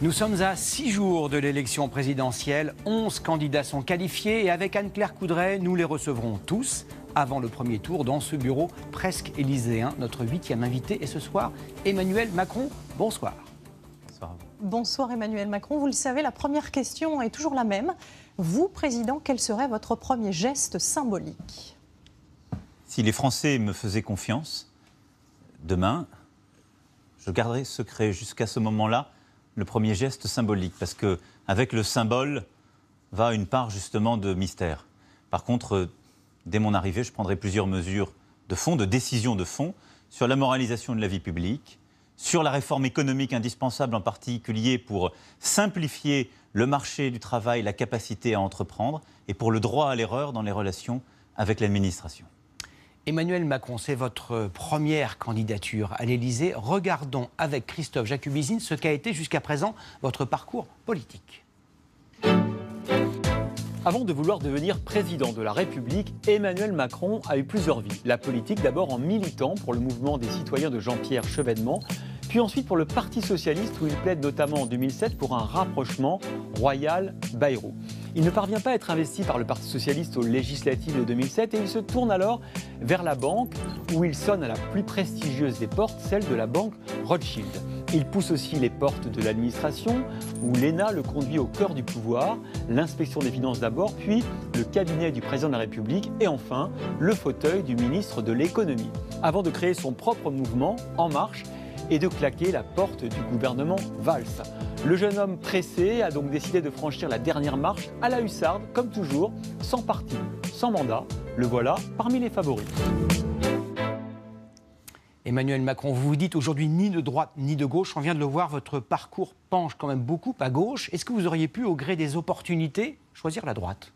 Nous sommes à 6 jours de l'élection présidentielle. 11 candidats sont qualifiés et avec Anne-Claire Coudray, nous les recevrons tous avant le premier tour dans ce bureau presque élyséen. Notre 8e invité est ce soir Emmanuel Macron. Bonsoir. Bonsoir. Bonsoir Emmanuel Macron. Vous le savez, la première question est toujours la même. Vous, Président, quel serait votre premier geste symbolique? Si les Français me faisaient confiance, demain, je garderai secret jusqu'à ce moment-là le premier geste symbolique, parce qu'avec le symbole va une part justement de mystère. Par contre, dès mon arrivée, je prendrai plusieurs mesures de fond, de décisions de fond, sur la moralisation de la vie publique, sur la réforme économique indispensable en particulier pour simplifier le marché du travail, la capacité à entreprendre, et pour le droit à l'erreur dans les relations avec l'administration. Emmanuel Macron, c'est votre première candidature à l'Élysée. Regardons avec Christophe Jacubizine ce qu'a été jusqu'à présent votre parcours politique. Avant de vouloir devenir président de la République, Emmanuel Macron a eu plusieurs vies. La politique d'abord en militant pour le mouvement des citoyens de Jean-Pierre Chevènement, puis ensuite pour le Parti Socialiste où il plaide notamment en 2007 pour un rapprochement Royal-Bayrou. Il ne parvient pas à être investi par le Parti Socialiste aux législatives de 2007 et il se tourne alors vers la banque où il sonne à la plus prestigieuse des portes, celle de la banque Rothschild. Il pousse aussi les portes de l'administration où l'ENA le conduit au cœur du pouvoir, l'inspection des finances d'abord, puis le cabinet du président de la République et enfin le fauteuil du ministre de l'économie. Avant de créer son propre mouvement, En Marche, et de claquer la porte du gouvernement Valls. Le jeune homme pressé a donc décidé de franchir la dernière marche à la hussarde, comme toujours, sans parti, sans mandat. Le voilà parmi les favoris. Emmanuel Macron, vous vous dites aujourd'hui ni de droite ni de gauche. On vient de le voir, votre parcours penche quand même beaucoup à gauche. Est-ce que vous auriez pu, au gré des opportunités, choisir la droite?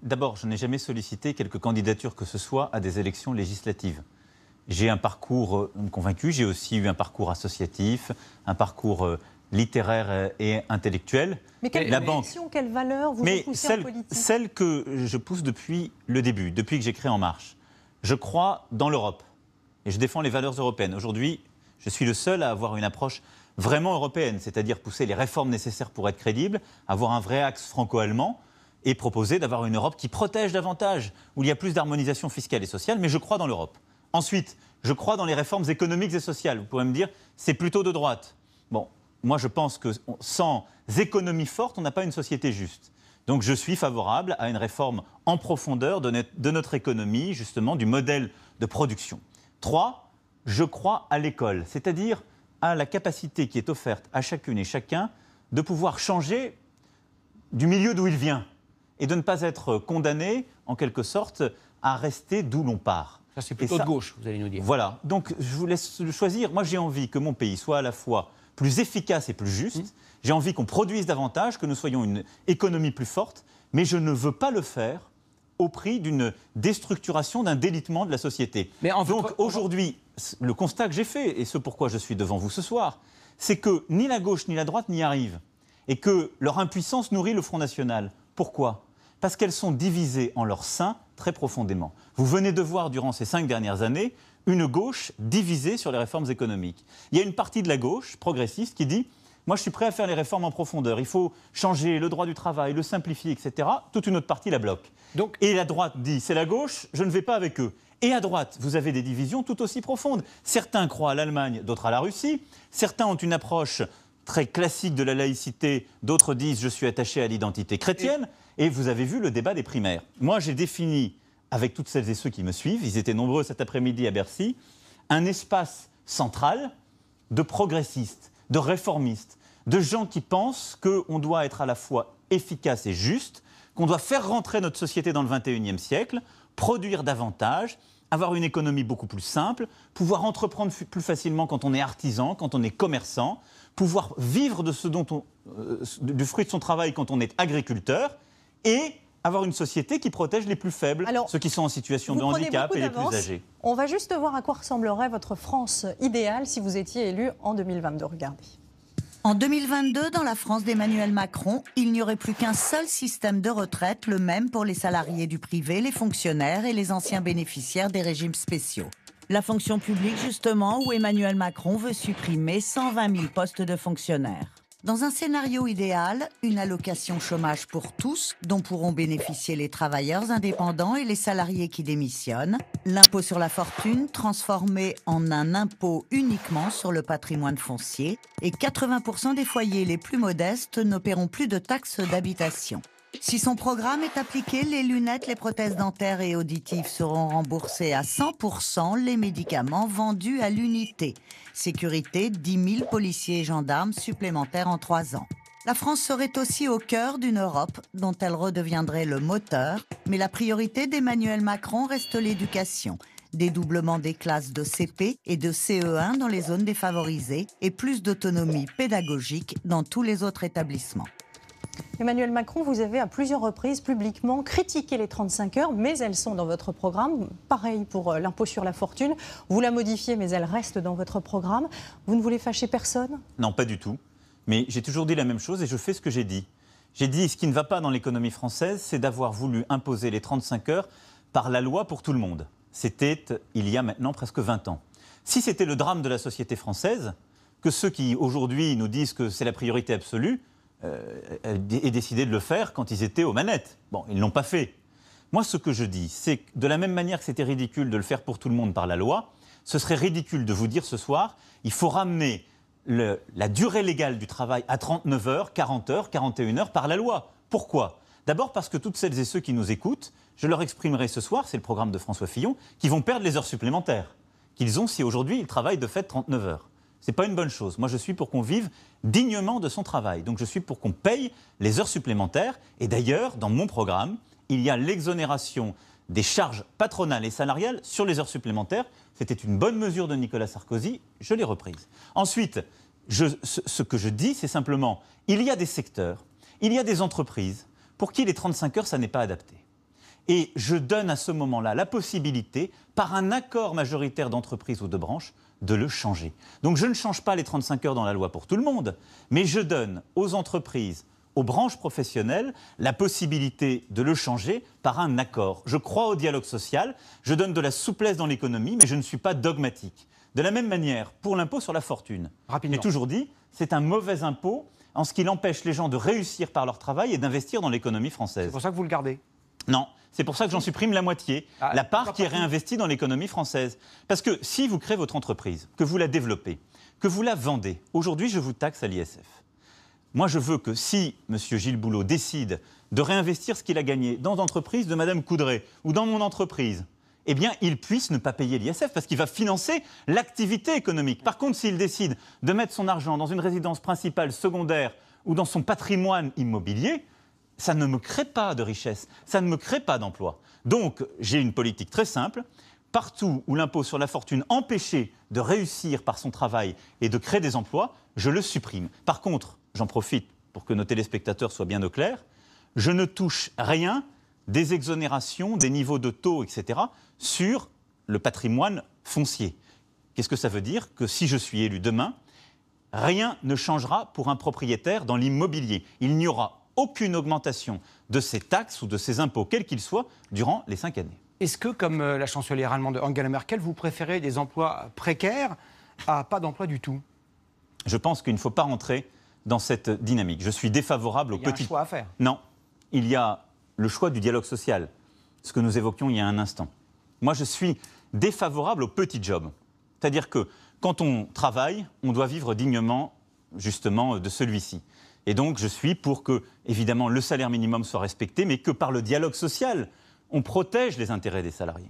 D'abord, je n'ai jamais sollicité quelque candidature que ce soit à des élections législatives. J'ai un parcours convaincu, j'ai aussi eu un parcours associatif, un parcours littéraire et intellectuel. Mais quelle conviction, quelle valeur vous poussez en politique? Celle que je pousse depuis le début, depuis que j'ai créé En Marche. Je crois dans l'Europe et je défends les valeurs européennes. Aujourd'hui, je suis le seul à avoir une approche vraiment européenne, c'est-à-dire pousser les réformes nécessaires pour être crédible, avoir un vrai axe franco-allemand et proposer d'avoir une Europe qui protège davantage, où il y a plus d'harmonisation fiscale et sociale, mais je crois dans l'Europe. Ensuite, je crois dans les réformes économiques et sociales. Vous pourrez me dire, c'est plutôt de droite. Bon, moi je pense que sans économie forte, on n'a pas une société juste. Donc je suis favorable à une réforme en profondeur de notre économie, justement, du modèle de production. 3, je crois à l'école, c'est-à-dire à la capacité qui est offerte à chacune et chacun de pouvoir changer du milieu d'où il vient et de ne pas être condamné, en quelque sorte, à rester d'où l'on part. Ça, c'est plutôt de gauche, vous allez nous dire. Voilà. Donc, je vous laisse choisir. Moi, j'ai envie que mon pays soit à la fois plus efficace et plus juste. J'ai envie qu'on produise davantage, que nous soyons une économie plus forte. Mais je ne veux pas le faire au prix d'une déstructuration, d'un délitement de la société. Donc, aujourd'hui, le constat que j'ai fait, et ce pourquoi je suis devant vous ce soir, c'est que ni la gauche ni la droite n'y arrivent. Et que leur impuissance nourrit le Front National. Pourquoi ? Parce qu'elles sont divisées en leur sein très profondément. Vous venez de voir durant ces 5 dernières années une gauche divisée sur les réformes économiques. Il y a une partie de la gauche progressiste qui dit « moi je suis prêt à faire les réformes en profondeur, il faut changer le droit du travail, le simplifier, etc. » Toute une autre partie la bloque. Et la droite dit « c'est la gauche, je ne vais pas avec eux ». Et à droite, vous avez des divisions tout aussi profondes. Certains croient à l'Allemagne, d'autres à la Russie. Certains ont une approche très classique de la laïcité, d'autres disent « je suis attaché à l'identité chrétienne ». Et vous avez vu le débat des primaires. Moi, j'ai défini, avec toutes celles et ceux qui me suivent, ils étaient nombreux cet après-midi à Bercy, un espace central de progressistes, de réformistes, de gens qui pensent qu'on doit être à la fois efficace et juste, qu'on doit faire rentrer notre société dans le 21e siècle, produire davantage, avoir une économie beaucoup plus simple, pouvoir entreprendre plus facilement quand on est artisan, quand on est commerçant, pouvoir vivre de du fruit de son travail quand on est agriculteur, et avoir une société qui protège les plus faibles, ceux qui sont en situation de handicap et les plus âgés. On va juste voir à quoi ressemblerait votre France idéale si vous étiez élu en 2022. Regardez. En 2022, dans la France d'Emmanuel Macron, il n'y aurait plus qu'un seul système de retraite, le même pour les salariés du privé, les fonctionnaires et les anciens bénéficiaires des régimes spéciaux. La fonction publique, justement, où Emmanuel Macron veut supprimer 120 000 postes de fonctionnaires. Dans un scénario idéal, une allocation chômage pour tous, dont pourront bénéficier les travailleurs indépendants et les salariés qui démissionnent, l'impôt sur la fortune transformé en un impôt uniquement sur le patrimoine foncier, et 80% des foyers les plus modestes ne paieront plus de taxes d'habitation. Si son programme est appliqué, les lunettes, les prothèses dentaires et auditives seront remboursées à 100%, les médicaments vendus à l'unité. Sécurité, 10 000 policiers et gendarmes supplémentaires en 3 ans. La France serait aussi au cœur d'une Europe dont elle redeviendrait le moteur, mais la priorité d'Emmanuel Macron reste l'éducation. Dédoublement des classes de CP et de CE1 dans les zones défavorisées et plus d'autonomie pédagogique dans tous les autres établissements. Emmanuel Macron, vous avez à plusieurs reprises publiquement critiqué les 35 heures, mais elles sont dans votre programme. Pareil pour l'impôt sur la fortune. Vous la modifiez, mais elle reste dans votre programme. Vous ne voulez fâcher personne? Non, pas du tout. Mais j'ai toujours dit la même chose et je fais ce que j'ai dit. J'ai dit ce qui ne va pas dans l'économie française, c'est d'avoir voulu imposer les 35 heures par la loi pour tout le monde. C'était il y a maintenant presque 20 ans. Si c'était le drame de la société française, que ceux qui aujourd'hui nous disent que c'est la priorité absolue, et décidé de le faire quand ils étaient aux manettes. Bon, ils ne l'ont pas fait. Moi, ce que je dis, c'est que de la même manière que c'était ridicule de le faire pour tout le monde par la loi, ce serait ridicule de vous dire ce soir, il faut ramener la durée légale du travail à 39 heures, 40 heures, 41 heures par la loi. Pourquoi ? D'abord parce que toutes celles et ceux qui nous écoutent, je leur exprimerai ce soir, c'est le programme de François Fillon, qui vont perdre les heures supplémentaires qu'ils ont si aujourd'hui ils travaillent de fait 39 heures. Ce n'est pas une bonne chose. Moi, je suis pour qu'on vive dignement de son travail. Donc, je suis pour qu'on paye les heures supplémentaires. Et d'ailleurs, dans mon programme, il y a l'exonération des charges patronales et salariales sur les heures supplémentaires. C'était une bonne mesure de Nicolas Sarkozy. Je l'ai reprise. Ensuite, ce que je dis, c'est simplement, il y a des secteurs, il y a des entreprises pour qui les 35 heures, ça n'est pas adapté. Et je donne à ce moment-là la possibilité, par un accord majoritaire d'entreprise ou de branche, de le changer. Donc je ne change pas les 35 heures dans la loi pour tout le monde, mais je donne aux entreprises, aux branches professionnelles, la possibilité de le changer par un accord. Je crois au dialogue social, je donne de la souplesse dans l'économie, mais je ne suis pas dogmatique. De la même manière, pour l'impôt sur la fortune, j'ai toujours dit, c'est un mauvais impôt en ce qu'il empêche les gens de réussir par leur travail et d'investir dans l'économie française. C'est pour ça que vous le gardez? Non, c'est pour ça que j'en supprime la moitié, la part qui est réinvestie dans l'économie française. Parce que si vous créez votre entreprise, que vous la développez, que vous la vendez, aujourd'hui je vous taxe à l'ISF. Moi je veux que si M. Gilles Boulot décide de réinvestir ce qu'il a gagné dans l'entreprise de Mme Coudray ou dans mon entreprise, eh bien il puisse ne pas payer l'ISF parce qu'il va financer l'activité économique. Par contre, s'il décide de mettre son argent dans une résidence principale, secondaire ou dans son patrimoine immobilier, ça ne me crée pas de richesse, ça ne me crée pas d'emploi. Donc, j'ai une politique très simple. Partout où l'impôt sur la fortune empêchait de réussir par son travail et de créer des emplois, je le supprime. Par contre, j'en profite pour que nos téléspectateurs soient bien au clair, je ne touche rien des exonérations, des niveaux de taux, etc., sur le patrimoine foncier. Qu'est-ce que ça veut dire ? Que si je suis élu demain, rien ne changera pour un propriétaire dans l'immobilier. Il n'y aura aucune augmentation de ces taxes ou de ces impôts, quels qu'ils soient, durant les 5 années. Est-ce que, comme la chancelière allemande Angela Merkel, vous préférez des emplois précaires à pas d'emploi du tout? Je pense qu'il ne faut pas rentrer dans cette dynamique. Je suis défavorable aux petits... Il y a un choix à faire. Non, il y a le choix du dialogue social, ce que nous évoquions il y a un instant. Moi, je suis défavorable aux petits jobs. C'est-à-dire que quand on travaille, on doit vivre dignement, justement, de celui-ci. Et donc, je suis pour que, évidemment, le salaire minimum soit respecté, mais que par le dialogue social, on protège les intérêts des salariés.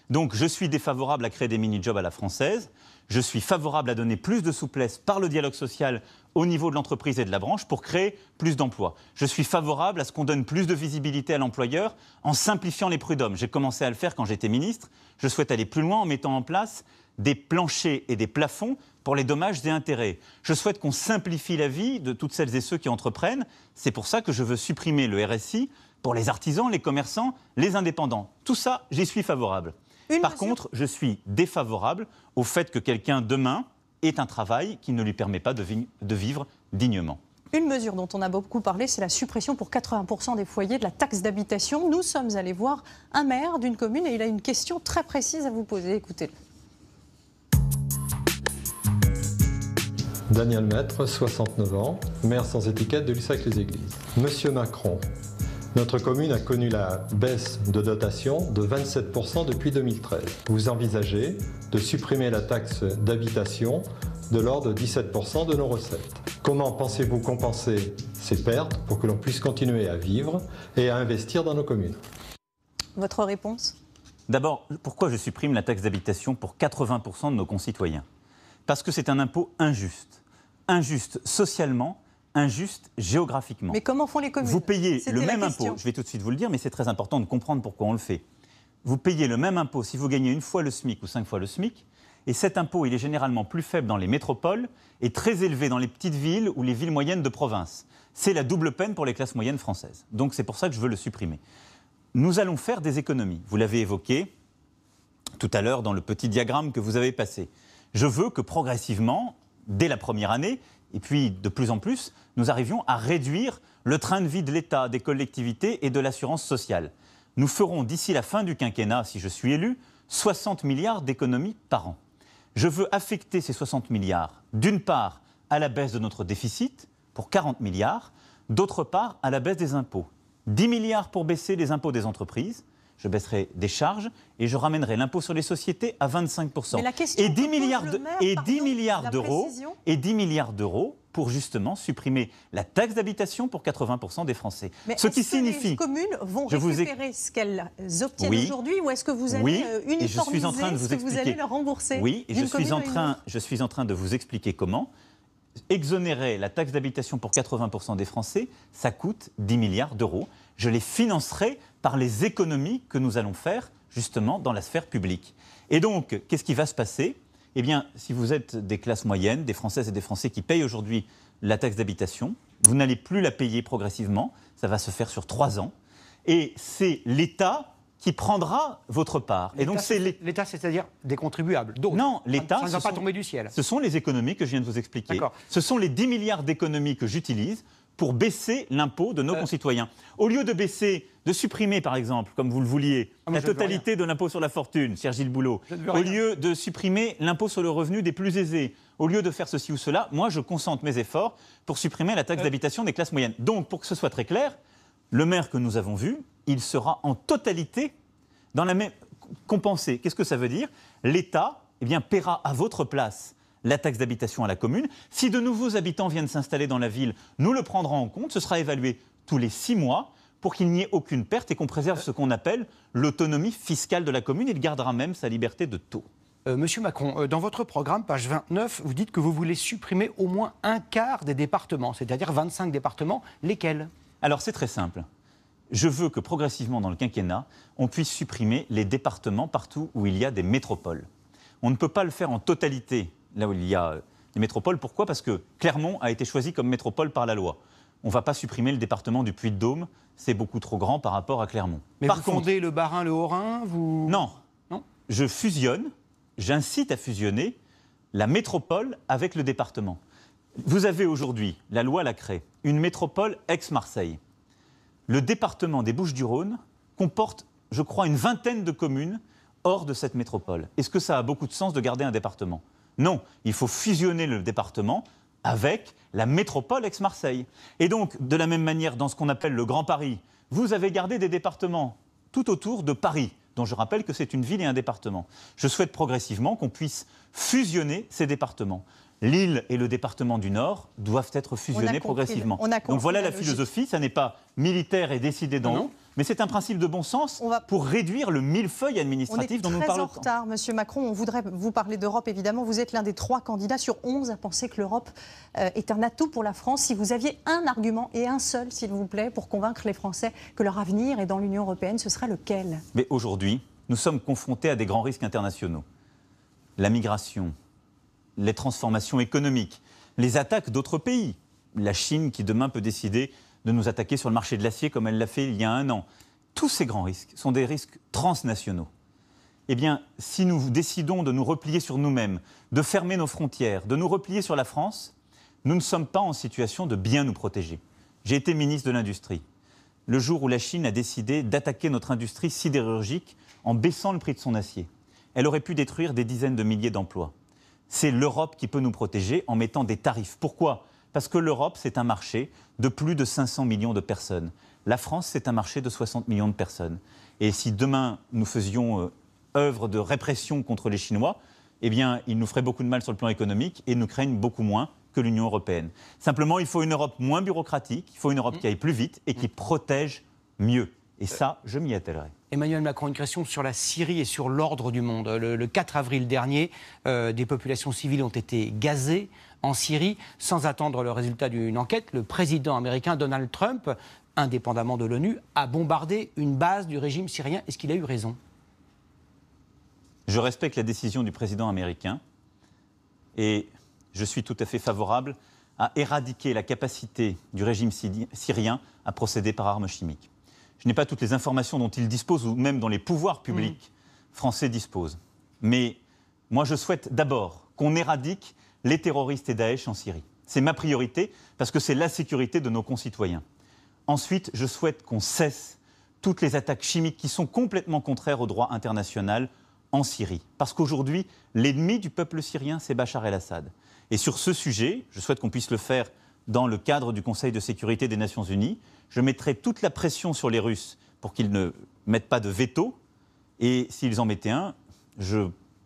Donc, je suis défavorable à créer des mini-jobs à la française. Je suis favorable à donner plus de souplesse par le dialogue social au niveau de l'entreprise et de la branche pour créer plus d'emplois. Je suis favorable à ce qu'on donne plus de visibilité à l'employeur en simplifiant les prud'hommes. J'ai commencé à le faire quand j'étais ministre. Je souhaite aller plus loin en mettant en place des planchers et des plafonds pour les dommages et intérêts. Je souhaite qu'on simplifie la vie de toutes celles et ceux qui entreprennent. C'est pour ça que je veux supprimer le RSI pour les artisans, les commerçants, les indépendants. Tout ça, j'y suis favorable. Par contre, je suis défavorable au fait que quelqu'un, demain, ait un travail qui ne lui permet pas de vivre dignement. Une mesure dont on a beaucoup parlé, c'est la suppression pour 80% des foyers de la taxe d'habitation. Nous sommes allés voir un maire d'une commune et il a une question très précise à vous poser. Écoutez-le. Daniel Maître, 69 ans, maire sans étiquette de Lussac-les-Églises. Monsieur Macron, notre commune a connu la baisse de dotation de 27% depuis 2013. Vous envisagez de supprimer la taxe d'habitation de l'ordre de 17% de nos recettes. Comment pensez-vous compenser ces pertes pour que l'on puisse continuer à vivre et à investir dans nos communes? Votre réponse? D'abord, pourquoi je supprime la taxe d'habitation pour 80% de nos concitoyens? Parce que c'est un impôt injuste. Injuste socialement, injuste géographiquement. Mais comment font les communes? Vous payez le même impôt, je vais tout de suite vous le dire, mais c'est très important de comprendre pourquoi on le fait. Vous payez le même impôt si vous gagnez une fois le SMIC ou 5 fois le SMIC, et cet impôt, il est généralement plus faible dans les métropoles et très élevé dans les petites villes ou les villes moyennes de province. C'est la double peine pour les classes moyennes françaises. Donc c'est pour ça que je veux le supprimer. Nous allons faire des économies. Vous l'avez évoqué tout à l'heure dans le petit diagramme que vous avez passé. Je veux que progressivement, dès la première année, et puis de plus en plus, nous arrivions à réduire le train de vie de l'État, des collectivités et de l'assurance sociale. Nous ferons d'ici la fin du quinquennat, si je suis élu, 60 milliards d'économies par an. Je veux affecter ces 60 milliards, d'une part, à la baisse de notre déficit, pour 40 milliards, d'autre part, à la baisse des impôts. 10 milliards pour baisser les impôts des entreprises, je baisserai des charges et je ramènerai l'impôt sur les sociétés à 25%. Mais la question et 10 milliards d'euros pour justement supprimer la taxe d'habitation pour 80% des Français. Mais ce qui signifie que les communes vont récupérer ce qu'elles obtiennent aujourd'hui, ou est-ce que vous allez uniformiser ce que vous allez leur rembourser? Oui, et je suis en train de vous expliquer comment. Exonérer la taxe d'habitation pour 80% des Français, ça coûte 10 milliards d'euros. Je les financerai par les économies que nous allons faire justement dans la sphère publique. Et donc, qu'est-ce qui va se passer? Eh bien, si vous êtes des classes moyennes, des Françaises et des Français qui payent aujourd'hui la taxe d'habitation, vous n'allez plus la payer progressivement, ça va se faire sur 3 ans. Et c'est l'État qui prendra votre part. Et donc l'État, c'est-à-dire des contribuables, d'autres. Non, l'État, ça ne va pas tomber du ciel. Ce sont les économies que je viens de vous expliquer. Ce sont les 10 milliards d'économies que j'utilise pour baisser l'impôt de nos concitoyens. Au lieu de supprimer, par exemple, comme vous le vouliez, la totalité de l'impôt sur la fortune, cher Gilles Boulot, au lieu de supprimer l'impôt sur le revenu des plus aisés, au lieu de faire ceci ou cela, moi, je concentre mes efforts pour supprimer la taxe d'habitation des classes moyennes. Donc, pour que ce soit très clair, le maire que nous avons vu, il sera en totalité dans la même compensé. Qu'est-ce que ça veut dire? L'État paiera à votre place la taxe d'habitation à la commune. Si de nouveaux habitants viennent s'installer dans la ville, nous le prendrons en compte. Ce sera évalué tous les 6 mois pour qu'il n'y ait aucune perte et qu'on préserve ce qu'on appelle l'autonomie fiscale de la commune. Il gardera même sa liberté de taux. Monsieur Macron, dans votre programme, page 29, vous dites que vous voulez supprimer au moins un quart des départements, c'est-à-dire 25 départements. Lesquels? Alors c'est très simple. Je veux que progressivement dans le quinquennat, on puisse supprimer les départements partout où il y a des métropoles. On ne peut pas le faire en totalité là où il y a des métropoles. Pourquoi? Parce que Clermont a été choisi comme métropole par la loi. On ne va pas supprimer le département du Puy-de-Dôme, c'est beaucoup trop grand par rapport à Clermont. Mais par contre, fondez le Bas-Rhin, le Haut-Rhin, vous... Non. Je fusionne, j'incite à fusionner la métropole avec le département. Vous avez aujourd'hui, la loi l'a créé, une métropole ex-Marseille. Le département des Bouches-du-Rhône comporte, je crois, une vingtaine de communes hors de cette métropole. Est-ce que ça a beaucoup de sens de garder un département? Non, il faut fusionner le département avec la métropole ex-Marseille. Et donc, de la même manière, dans ce qu'on appelle le Grand Paris, vous avez gardé des départements tout autour de Paris, dont je rappelle que c'est une ville et un département. Je souhaite progressivement qu'on puisse fusionner ces départements. L'île et le département du Nord doivent être fusionnés progressivement. Donc voilà la philosophie, ça n'est pas militaire et décidé d'en haut, mais c'est un principe de bon sens pour réduire le millefeuille administratif dont nous parlons. On est très en retard, Monsieur Macron. On voudrait vous parler d'Europe, évidemment. Vous êtes l'un des 3 candidats sur 11 à penser que l'Europe est un atout pour la France. Si vous aviez un argument, et un seul, s'il vous plaît, pour convaincre les Français que leur avenir est dans l'Union européenne, ce serait lequel? Mais aujourd'hui, nous sommes confrontés à des grands risques internationaux. La migration, les transformations économiques, les attaques d'autres pays. La Chine qui demain peut décider de nous attaquer sur le marché de l'acier comme elle l'a fait il y a 1 an. Tous ces grands risques sont des risques transnationaux. Eh bien, si nous décidons de nous replier sur nous-mêmes, de fermer nos frontières, de nous replier sur la France, nous ne sommes pas en situation de bien nous protéger. J'ai été ministre de l'Industrie. Le jour où la Chine a décidé d'attaquer notre industrie sidérurgique en baissant le prix de son acier, elle aurait pu détruire des dizaines de milliers d'emplois. c'est l'Europe qui peut nous protéger en mettant des tarifs. Pourquoi ? Parce que l'Europe, c'est un marché de plus de 500 millions de personnes. La France, c'est un marché de 60 millions de personnes. Et si demain, nous faisions œuvre de répression contre les Chinois, eh bien, ils nous feraient beaucoup de mal sur le plan économique et nous craignent beaucoup moins que l'Union européenne. Simplement, il faut une Europe moins bureaucratique, il faut une Europe qui aille plus vite et qui protège mieux. Et ça, je m'y attellerai. Emmanuel Macron, une question sur la Syrie et sur l'ordre du monde. Le 4 avril dernier, des populations civiles ont été gazées en Syrie. Sans attendre le résultat d'une enquête, le président américain Donald Trump, indépendamment de l'ONU, a bombardé une base du régime syrien. Est-ce qu'il a eu raison ? Je respecte la décision du président américain et je suis tout à fait favorable à éradiquer la capacité du régime syrien à procéder par armes chimiques. Je n'ai pas toutes les informations dont il dispose ou même dont les pouvoirs publics français disposent. Mais moi, je souhaite d'abord qu'on éradique les terroristes et Daesh en Syrie. C'est ma priorité parce que c'est la sécurité de nos concitoyens. Ensuite, je souhaite qu'on cesse toutes les attaques chimiques qui sont complètement contraires au droit international en Syrie. Parce qu'aujourd'hui, l'ennemi du peuple syrien, c'est Bachar el-Assad. Et sur ce sujet, je souhaite qu'on puisse le faire dans le cadre du Conseil de sécurité des Nations Unies. Je mettrai toute la pression sur les Russes pour qu'ils ne mettent pas de veto. Et s'ils en mettaient un,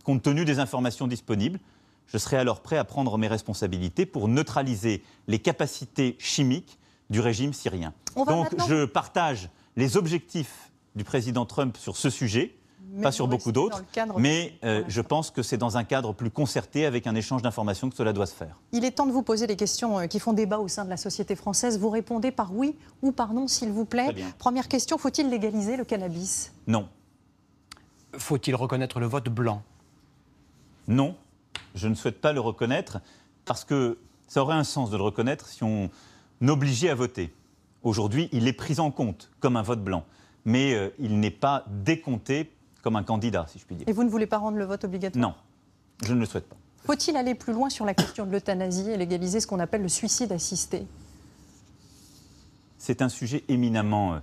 compte tenu des informations disponibles, je serai alors prêt à prendre mes responsabilités pour neutraliser les capacités chimiques du régime syrien. Donc je partage les objectifs du président Trump sur ce sujet, pas sur beaucoup d'autres, mais je pense que c'est dans un cadre plus concerté avec un échange d'informations que cela doit se faire. Il est temps de vous poser les questions qui font débat au sein de la société française. Vous répondez par oui ou par non, s'il vous plaît. Première question, faut-il légaliser le cannabis ? Non. Faut-il reconnaître le vote blanc ? Non, je ne souhaite pas le reconnaître parce que ça aurait un sens de le reconnaître si on obligeait à voter. Aujourd'hui, il est pris en compte comme un vote blanc, mais il n'est pas décompté comme un candidat, si je puis dire. Et vous ne voulez pas rendre le vote obligatoire ? Non, je ne le souhaite pas. Faut-il aller plus loin sur la question de l'euthanasie et légaliser ce qu'on appelle le suicide assisté ? C'est un sujet éminemment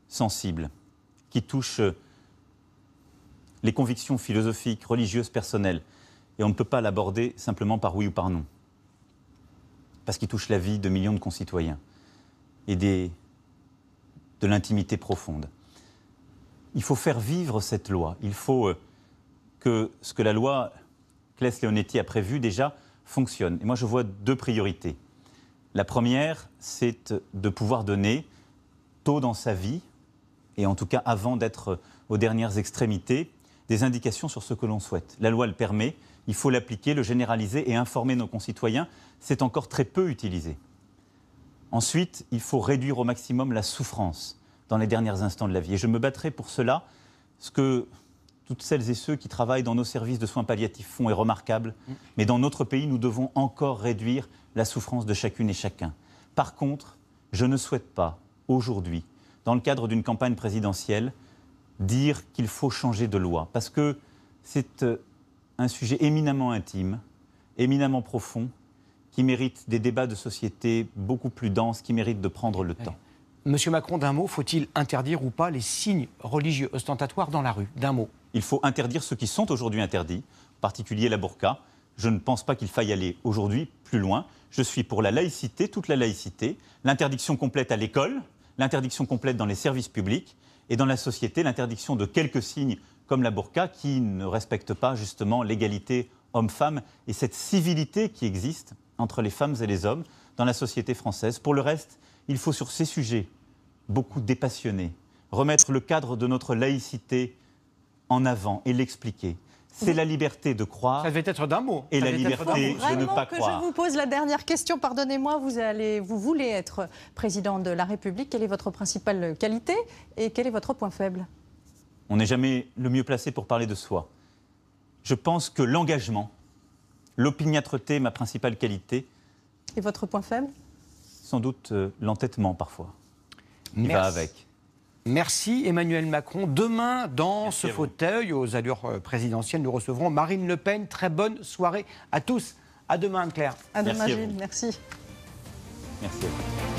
sensible, qui touche les convictions philosophiques, religieuses, personnelles. Et on ne peut pas l'aborder simplement par oui ou par non. Parce qu'il touche la vie de millions de concitoyens et de l'intimité profonde. Il faut faire vivre cette loi. Il faut que ce que la loi Claes-Leonetti a prévu déjà fonctionne. Et moi, je vois deux priorités. La première, c'est de pouvoir donner tôt dans sa vie, et en tout cas avant d'être aux dernières extrémités, des indications sur ce que l'on souhaite. La loi le permet, il faut l'appliquer, le généraliser et informer nos concitoyens. C'est encore très peu utilisé. Ensuite, il faut réduire au maximum la souffrance dans les derniers instants de la vie. Et je me battrai pour cela. Ce que toutes celles et ceux qui travaillent dans nos services de soins palliatifs font est remarquable. Mais dans notre pays, nous devons encore réduire la souffrance de chacune et chacun. Par contre, je ne souhaite pas, aujourd'hui, dans le cadre d'une campagne présidentielle, dire qu'il faut changer de loi. Parce que c'est un sujet éminemment intime, éminemment profond, qui mérite des débats de société beaucoup plus denses, qui mérite de prendre le temps. Monsieur Macron, d'un mot, faut-il interdire ou pas les signes religieux ostentatoires dans la rue ? D'un mot. Il faut interdire ceux qui sont aujourd'hui interdits, en particulier la burqa. Je ne pense pas qu'il faille aller aujourd'hui plus loin. Je suis pour la laïcité, toute la laïcité, l'interdiction complète à l'école, l'interdiction complète dans les services publics et dans la société, l'interdiction de quelques signes comme la burqa qui ne respectent pas justement l'égalité homme-femme et cette civilité qui existe entre les femmes et les hommes dans la société française. Pour le reste, il faut sur ces sujets beaucoup dépassionner, remettre le cadre de notre laïcité en avant et l'expliquer. C'est la liberté de croire. Ça devait être d'un mot. Et la liberté de ne pas croire. Je vous pose la dernière question, pardonnez-moi, vous voulez être président de la République. Quelle est votre principale qualité et quel est votre point faible ? On n'est jamais le mieux placé pour parler de soi. Je pense que l'engagement, l'opiniâtreté, ma principale qualité. Et votre point faible ? Sans doute l'entêtement parfois. Il va avec. Merci Emmanuel Macron. Demain, dans ce fauteuil, aux allures présidentielles, nous recevrons Marine Le Pen. Très bonne soirée à tous. À demain, Anne-Claire. À demain, Gilles. Merci. Merci à vous.